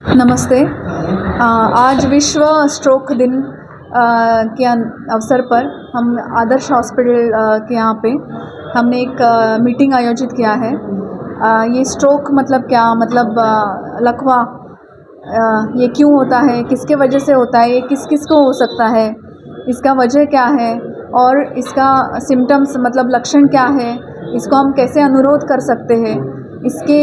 नमस्ते। आज विश्व स्ट्रोक दिन के अवसर पर हम आदर्श हॉस्पिटल के यहाँ पे हमने एक मीटिंग आयोजित किया है। ये स्ट्रोक मतलब क्या, मतलब लकवा ये क्यों होता है, किसके वजह से होता है, ये किस किस को हो सकता है, इसका वजह क्या है और इसका सिम्टम्स मतलब लक्षण क्या है, इसको हम कैसे अनुरोध कर सकते हैं, इसके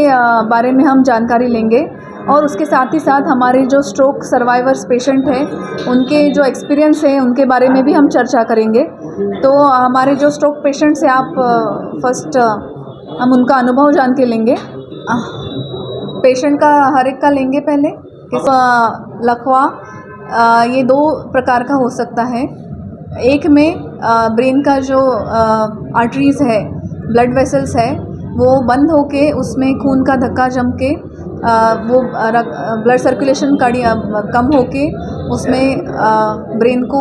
बारे में हम जानकारी लेंगे। और उसके साथ ही साथ हमारे जो स्ट्रोक सर्वाइवर्स पेशेंट हैं उनके जो एक्सपीरियंस है उनके बारे में भी हम चर्चा करेंगे। तो हमारे जो स्ट्रोक पेशेंट्स हैं, आप फर्स्ट हम उनका अनुभव जान के लेंगे। पेशेंट का हर एक का लेंगे पहले। लकवा ये दो प्रकार का हो सकता है। एक में ब्रेन का जो आर्टरीज़ है, ब्लड वेसल्स है, वो बंद होके उसमें खून का धक्का जम के वो ब्लड सर्कुलेशन कम होके उसमें ब्रेन को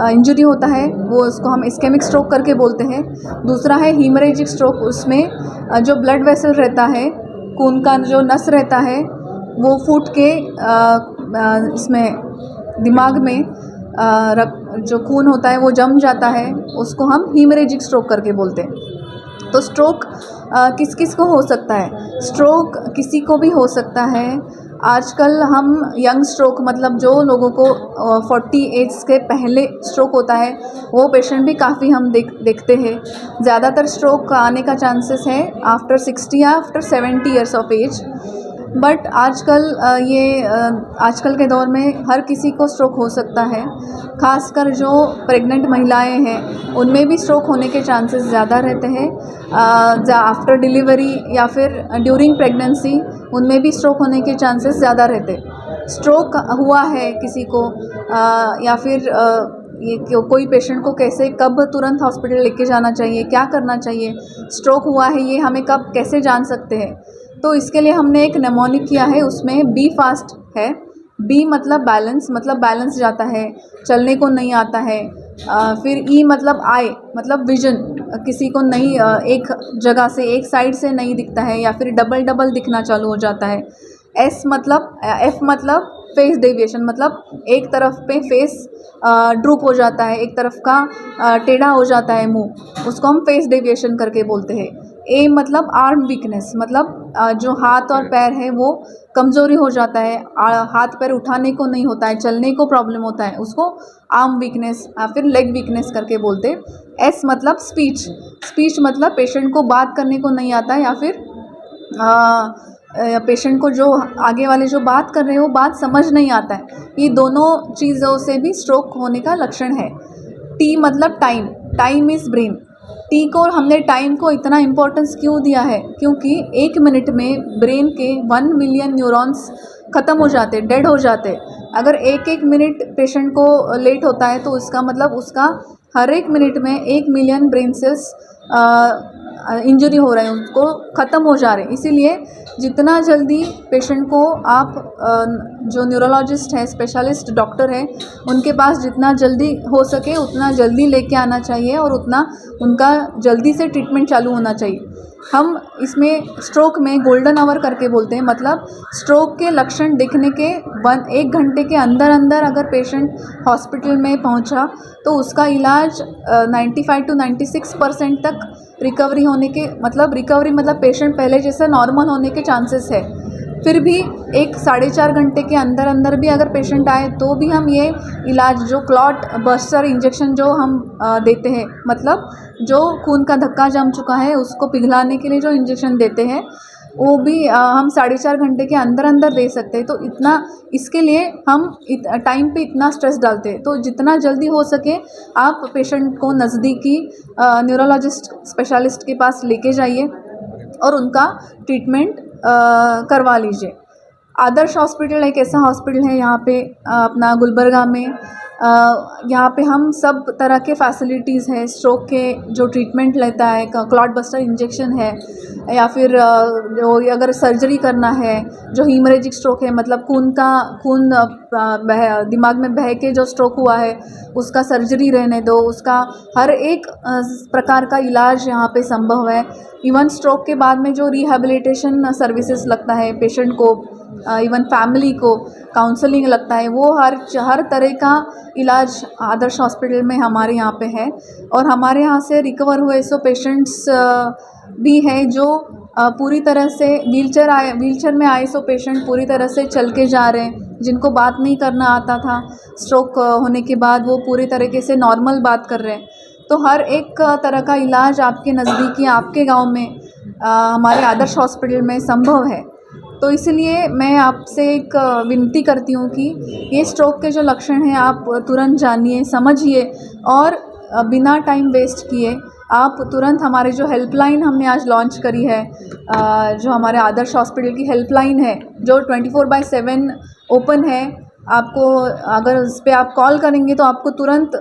इंजरी होता है, वो उसको हम इस्केमिक स्ट्रोक करके बोलते हैं। दूसरा है हीमरेजिक स्ट्रोक, उसमें जो ब्लड वेसल रहता है, खून का जो नस रहता है वो फूट के इसमें दिमाग में जो खून होता है वो जम जाता है, उसको हम हीमरेजिक स्ट्रोक करके बोलते हैं। तो स्ट्रोक किस किस को हो सकता है? स्ट्रोक किसी को भी हो सकता है। आजकल हम यंग स्ट्रोक मतलब जो लोगों को 40 एज के पहले स्ट्रोक होता है वो पेशेंट भी काफ़ी हम देखते हैं। ज़्यादातर स्ट्रोक आने का चांसेस है आफ्टर 60 या after 70 years of age. But आजकल आजकल के दौर में हर किसी को स्ट्रोक हो सकता है। खासकर जो प्रेग्नेंट महिलाएं हैं उनमें भी स्ट्रोक होने के चांसेस ज़्यादा रहते हैं। आफ्टर डिलीवरी या फिर ड्यूरिंग प्रेगनेंसी उनमें भी स्ट्रोक होने के चांसेस ज़्यादा रहते। स्ट्रोक हुआ है किसी को या फिर ये कोई पेशेंट को कैसे कब तुरंत हॉस्पिटल लेके जाना चाहिए, क्या करना चाहिए, स्ट्रोक हुआ है ये हमें कब कैसे जान सकते हैं। तो इसके लिए हमने एक नेमोनिक किया है, उसमें बी फास्ट है। बी मतलब बैलेंस जाता है, चलने को नहीं आता है। फिर ई मतलब आई मतलब विजन, किसी को नहीं एक जगह से एक साइड से नहीं दिखता है या फिर डबल दिखना चालू हो जाता है। एफ मतलब फेस डेविएशन, मतलब एक तरफ पे फेस ड्रूप हो जाता है, एक तरफ का टेढ़ा हो जाता है मुंह, उसको हम फेस डेविएशन करके बोलते हैं। ए मतलब आर्म वीकनेस, मतलब जो हाथ और पैर है वो कमज़ोरी हो जाता है, हाथ पैर उठाने को नहीं होता है, चलने को प्रॉब्लम होता है, उसको आर्म वीकनेस या फिर लेग वीकनेस करके बोलते हैं। एस मतलब स्पीच मतलब पेशेंट को बात करने को नहीं आता है या फिर पेशेंट को जो आगे वाले जो बात कर रहे हैं वो बात समझ नहीं आता है। ये दोनों चीज़ों से भी स्ट्रोक होने का लक्षण है। टी मतलब टाइम इज़ ब्रेन। टी को हमने टाइम को इतना इम्पोर्टेंस क्यों दिया है? क्योंकि 1 मिनट में ब्रेन के 1 मिलियन न्यूरॉन्स ख़त्म हो जाते, डेड हो जाते। अगर एक मिनट पेशेंट को लेट होता है तो इसका मतलब उसका हर एक मिनट में 1 मिलियन ब्रेन सेल्स इंजरी हो रहे हैं, उनको ख़त्म हो जा रहे हैं। इसीलिए जितना जल्दी पेशेंट को आप जो न्यूरोलॉजिस्ट हैं, स्पेशलिस्ट डॉक्टर हैं, उनके पास जितना जल्दी हो सके उतना जल्दी लेके आना चाहिए और उतना उनका जल्दी से ट्रीटमेंट चालू होना चाहिए। हम इसमें स्ट्रोक में गोल्डन आवर करके बोलते हैं, मतलब स्ट्रोक के लक्षण दिखने के 1 घंटे के अंदर अगर पेशेंट हॉस्पिटल में पहुंचा तो उसका इलाज 95 to 96% तक रिकवरी होने के मतलब पेशेंट पहले जैसा नॉर्मल होने के चांसेस है। फिर भी 1-4.5 घंटे के अंदर भी अगर पेशेंट आए तो भी हम ये इलाज जो क्लॉट बस्टर इंजेक्शन जो हम देते हैं, मतलब जो खून का धक्का जम चुका है उसको पिघलाने के लिए जो इंजेक्शन देते हैं वो भी हम 4.5 घंटे के अंदर दे सकते हैं। तो इतना इसके लिए हम टाइम पे इतना स्ट्रेस डालते हैं। तो जितना जल्दी हो सके आप पेशेंट को नज़दीकी न्यूरोलॉजिस्ट स्पेशलिस्ट के पास लेके जाइए और उनका ट्रीटमेंट करवा लीजिए। आदर्श हॉस्पिटल एक ऐसा हॉस्पिटल है यहाँ पे अपना गुलबर्गा में, यहाँ पे हम सब तरह के फैसिलिटीज़ हैं। स्ट्रोक के जो ट्रीटमेंट लेता है, क्लॉट बस्टर इंजेक्शन है या फिर जो अगर सर्जरी करना है, जो हीमरेजिक स्ट्रोक है मतलब खून दिमाग में बह के जो स्ट्रोक हुआ है उसका सर्जरी रहने दो, उसका हर एक प्रकार का इलाज यहाँ पे संभव है। इवन स्ट्रोक के बाद में जो रिहैबिलिटेशन सर्विसेज लगता है पेशेंट को, इवन फैमिली को काउंसलिंग लगता है, वो हर तरह का इलाज आदर्श हॉस्पिटल में हमारे यहाँ पे है। और हमारे यहाँ से रिकवर हुए सो पेशेंट्स भी हैं जो पूरी तरह से व्हीलचेयर में आए सो पेशेंट पूरी तरह से चल के जा रहे हैं, जिनको बात नहीं करना आता था स्ट्रोक होने के बाद वो पूरी तरीके से नॉर्मल बात कर रहे हैं। तो हर एक तरह का इलाज आपके नज़दीकी आपके गांव में हमारे आदर्श हॉस्पिटल में संभव है। तो इसलिए मैं आपसे एक विनती करती हूँ कि ये स्ट्रोक के जो लक्षण हैं आप तुरंत जानिए, समझिए और बिना टाइम वेस्ट किए आप तुरंत हमारे जो हेल्पलाइन हमने आज लॉन्च करी है, जो हमारे आदर्श हॉस्पिटल की हेल्पलाइन है जो 24/7 ओपन है, आपको अगर उस पर आप कॉल करेंगे तो आपको तुरंत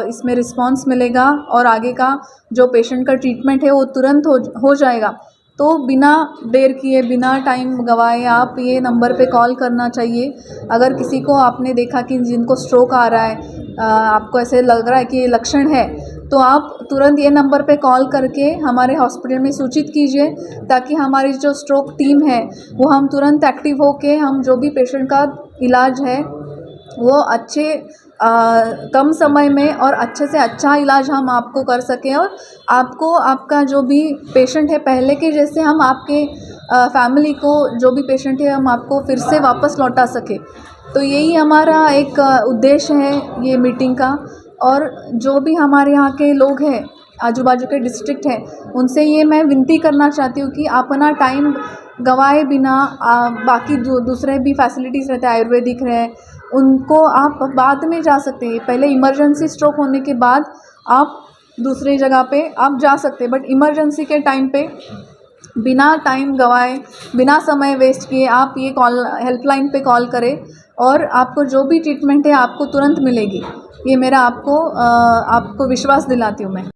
इसमें रिस्पांस मिलेगा और आगे का जो पेशेंट का ट्रीटमेंट है वो तुरंत हो जाएगा। तो बिना देर किए, बिना टाइम गवाए आप ये नंबर पे कॉल करना चाहिए। अगर किसी को आपने देखा कि जिनको स्ट्रोक आ रहा है, आपको ऐसे लग रहा है कि ये लक्षण है, तो आप तुरंत ये नंबर पे कॉल करके हमारे हॉस्पिटल में सूचित कीजिए, ताकि हमारी जो स्ट्रोक टीम है वो हम तुरंत एक्टिव होके हम जो भी पेशेंट का इलाज है वो अच्छे कम समय में और अच्छे से अच्छा इलाज हम आपको कर सकें और आपको आपका जो भी पेशेंट है पहले के जैसे हम आपके फैमिली को जो भी पेशेंट है हम आपको फिर से वापस लौटा सकें। तो यही हमारा एक उद्देश्य है ये मीटिंग का। और जो भी हमारे यहाँ के लोग हैं, आजू बाजू के डिस्ट्रिक्ट हैं, उनसे ये मैं विनती करना चाहती हूँ कि अपना टाइम गंवाए बिना बाकी जो दूसरे भी फैसिलिटीज़ रहते हैं, आयुर्वेदिक है, उनको आप बाद में जा सकते हैं। पहले इमरजेंसी स्ट्रोक होने के बाद आप दूसरी जगह पे आप जा सकते हैं, बट इमरजेंसी के टाइम पे बिना टाइम गंवाए, बिना समय वेस्ट किए आप ये हेल्पलाइन पे कॉल करें और आपको जो भी ट्रीटमेंट है आपको तुरंत मिलेगी। ये मेरा आपको विश्वास दिलाती हूँ मैं।